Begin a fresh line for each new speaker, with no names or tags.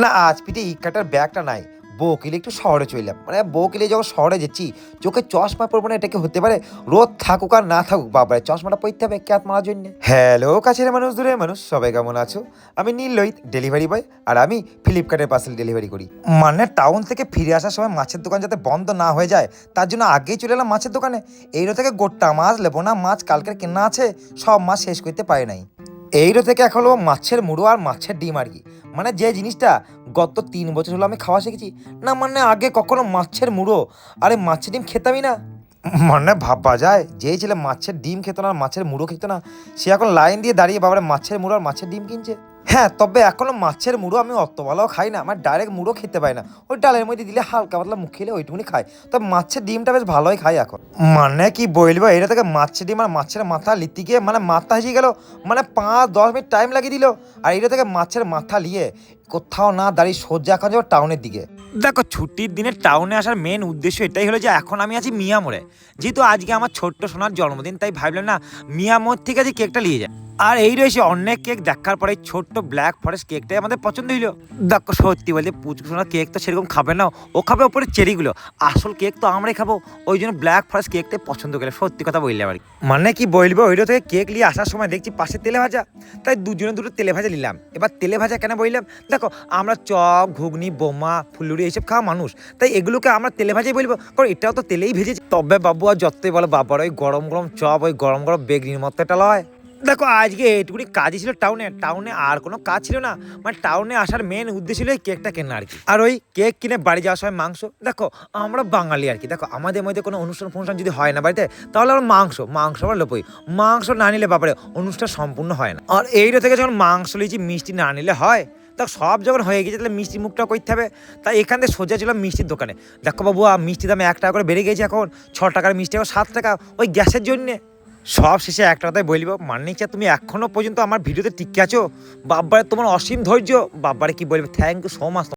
না আজ পিঠে ইটকাটার ব্যাগটা নাই। বউকিলে একটু শহরে চললাম, মানে বউকিলে যখন শহরে যাচ্ছি চোখে চশমা পরবো না, এটা কি হতে পারে? রোদ থাকুক আর না থাকুক বাবারে চশমাটা পরতে হবে ক্যাত মারার জন্য। হ্যালো কাছের মানুষ, দূরের মানুষ, সবাই কেমন আছো? আমি নীললোহিত, ডেলিভারি বয়, আর আমি ফ্লিপকার্টের পার্সেল ডেলিভারি করি। মানে টাউন থেকে ফিরে আসার সময় মাছের দোকান যাতে বন্ধ না হয়ে যায় তার জন্য আগেই চলে এলাম মাছের দোকানে। এইরো থেকে গোটা মাছ লেবো না, মাছ কালকের কেনা আছে, সব মাছ শেষ করতে পারে নাই। এইরো থেকে এখন হলো মাছের মুড়ো আর মাছের ডিম আর কি। মানে যে জিনিসটা গত 3 বছর হলো আমি খাওয়া শিখেছি না, মানে আগে কখনো মাছের মুড়ো আরে মাছের ডিম খেতামই না। মানে ভাববা যায় যেই ছেলে মাছের ডিম খেত না, মাছের মুড়ো খেত না, সে এখন লাইন দিয়ে দাঁড়িয়ে বাবারে মাছের মুড়ো আর মাছের ডিম কিনছে। হ্যাঁ, তবে এখনো মাছের মুড়ো আমি অত ভালো খাই না, আমার ডাইরেক্ট মুড়ো খেতে পাই না, ওই ডালের মধ্যে দিলে হালকা পাতলা মুখ খেলে ওইটুকুনি খাই। তবে মাছের ডিমটা বেশ ভালোই খাই এখন। মানে কি বলবো, এটা থেকে মাছের ডিম আর মাছের মাথা লিতে গিয়ে মানে মাথা হেসে গেল, মানে 5-10 মিনিট টাইম লাগিয়ে দিল। আর এটা থেকে মাছের মাথা নিয়ে কোথাও না দাঁড়িয়ে সোজা এখন যাবো টাউনের দিকে। দেখো, ছুটির দিনে টাউনে আসার মেন উদ্দেশ্য এটাই হলো যে এখন আমি আছি মিয়া মোড়ে, যেহেতু আজকে আমার ছোট্ট সোনার জন্মদিন, তাই ভাবলাম না মিয়া মোড় থেকে আজকে কেকটা নিয়ে যায়। আর এই রয়েছে অনেক কেক দেখার পরে ছোট্ট ব্ল্যাক ফরেস্ট কেকটাই আমাদের পছন্দ হইলো। দেখো সত্যি বলতে পুচকু সোনার কেক তো সেরকম খাবে না, ও খাবে ওপরে চেরিগুলো, আসল কেক তো আমরাই খাবো, ওই জন্য ব্ল্যাক ফরেস্ট কেকটাই পছন্দ করে। সত্যি কথা বললাম আর কি। মানে কি বলবো, ওইটা থেকে কেক নিয়ে আসার সময় দেখছি পাশে তেলে ভাজা, তাই দুজনে দুটো তেলে ভাজা নিলাম। এবার তেলে ভাজা কেন বললাম, দেখো আমরা চপ ঘুগনি বোমা ফুলুরি এইসব খাওয়া মানুষ, তাই এগুলোকে আমরা তেলে ভাজাই বলবো, কারণ এটাও তো তেলেই ভেজেছে। তবে বাবু আর যতই বলো বাবার ওই গরম গরম চপ, ওই গরম গরম বেগনির মতো এটা লয়। দেখো আজকে এইটুকুনি কাজই ছিল টাউনে আর কোনো কাজ ছিল না, মানে টাউনে আসার মেন উদ্দেশ্য ছিল এই কেকটা কেনা আর কি। আর ওই কেক কিনে বাড়ি যাওয়ার সময় মাংস, দেখো আমরা বাঙালি আর কি, দেখো আমাদের মধ্যে কোনো অনুষ্ঠান ফনুষ্ঠান যদি হয় না বাড়িতে, তাহলে আমরা মাংস আমরা লোপই, মাংস না নিলে বাবারে অনুষ্ঠান সম্পূর্ণ হয় না। আর এইটা থেকে যখন মাংস লিয়েছি মিষ্টি না নিলে হয়, তা সব যখন হয়ে গেছে তাহলে মিষ্টি মুখটা করতে হবে। তাই এখান থেকে সোজা ছিল মিষ্টির দোকানে। দেখো বাবু মিষ্টির দাম 1 টাকা করে বেড়ে গেছে, এখন 6 টাকার মিষ্টি এখন 7 টাকা, ওই গ্যাসের জন্যে। সব শেষে একটা কথাই বলব, মানিকা তুমি এখনো পর্যন্ত আমার ভিডিওতে টিকে আছো, বাব্বারে তোমার অসীম ধৈর্য, বাব্বারে কি বলবে, থ্যাংক ইউ সো মাচ।